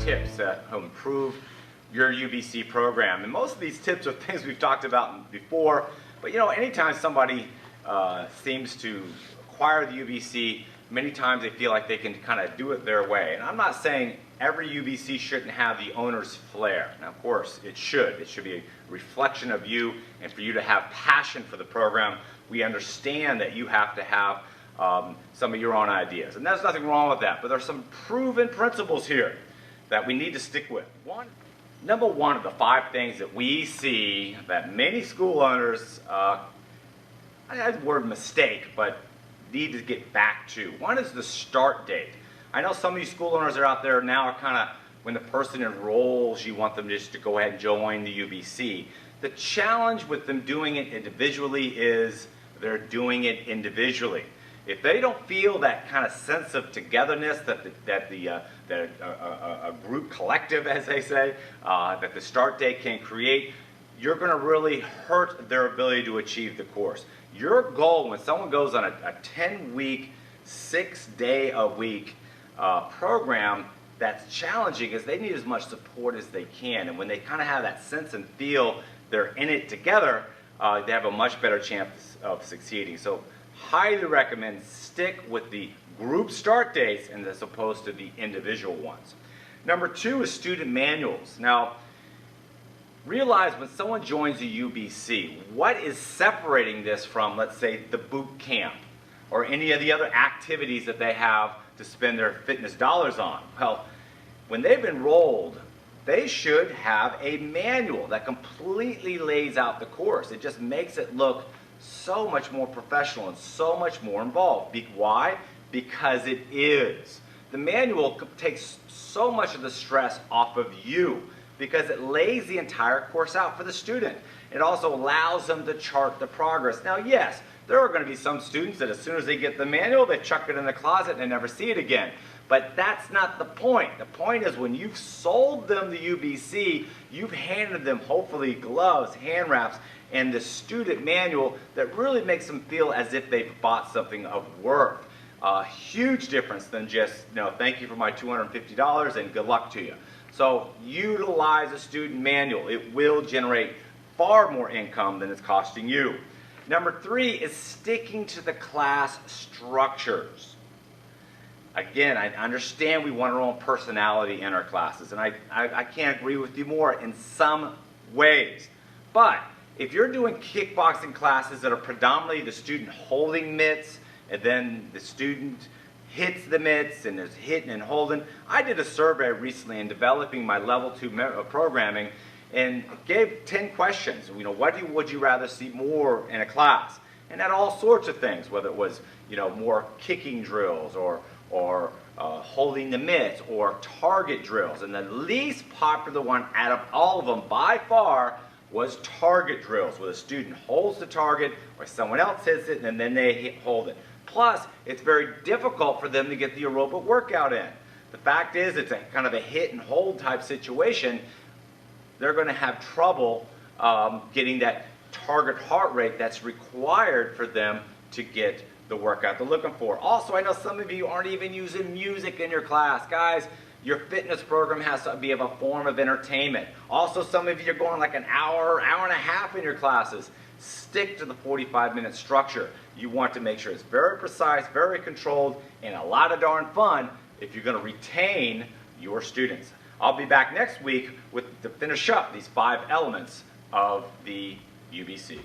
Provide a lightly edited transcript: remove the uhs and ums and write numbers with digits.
tips that improve your UBC program. And most of these tips are things we've talked about before, but anytime somebody seems to acquire the UBC, many times they feel like they can kind of do it their way. And I'm not saying every UBC shouldn't have the owner's flair. Now, of course, it should. It should be a reflection of you, and for you to have passion for the program. We understand that you have to have some of your own ideas, and there's nothing wrong with that, but there's some proven principles here that we need to stick with. Number one of the 5 things that we see that many school owners, I had the word mistake, but need to get back to. One is the start date. I know some of you school owners are out there now are kind of, when the person enrolls, you want them just to go ahead and join the UBC. The challenge with them doing it individually is they're doing it individually. If they don't feel that kind of sense of togetherness that a group collective, as they say, that the start date can create, you're going to really hurt their ability to achieve the course. Your goal when someone goes on a 10-week, 6-day-a-week program that's challenging is they need as much support as they can. And when they kind of have that sense and feel they're in it together, they have a much better chance of succeeding. So highly recommend stick with the group start dates as opposed to the individual ones. Number 2 is student manuals. Now, realize when someone joins a UBC, what is separating this from, let's say, the boot camp or any of the other activities that they have to spend their fitness dollars on? Well, when they've enrolled, they should have a manual that completely lays out the course. It just makes it look so much more professional and so much more involved. Why? Because it is. The manual takes so much of the stress off of you because it lays the entire course out for the student. It also allows them to chart the progress. Now, yes, there are going to be some students that as soon as they get the manual, they chuck it in the closet and they never see it again. But that's not the point. The point is when you've sold them the UBC, you've handed them hopefully gloves, hand wraps, and the student manual that really makes them feel as if they've bought something of worth. A huge difference than just, thank you for my $250 and good luck to you. So utilize a student manual. It will generate far more income than it's costing you. Number 3 is sticking to the class structures. Again, I understand we want our own personality in our classes, and I can't agree with you more in some ways. But if you're doing kickboxing classes that are predominantly the student holding mitts, and then the student hits the mitts and is hitting and holding. I did a survey recently in developing my level 2 programming and gave 10 questions. What would you rather see more in a class? And had all sorts of things, whether it was more kicking drills or holding the mitts or target drills. And the least popular one out of all of them by far was target drills, where the student holds the target or someone else hits it and then they hold it. Plus, it's very difficult for them to get the aerobic workout in. The fact is, it's a kind of a hit and hold type situation. They're going to have trouble getting that target heart rate that's required for them to get the workout they're looking for. Also, I know some of you aren't even using music in your class. Guys, your fitness program has to be of a form of entertainment. Also, some of you are going like an hour, hour and a half in your classes. Stick to the 45-minute structure. You want to make sure it's very precise, very controlled, and a lot of darn fun if you're going to retain your students. I'll be back next week to finish up these 5 elements of the UBC.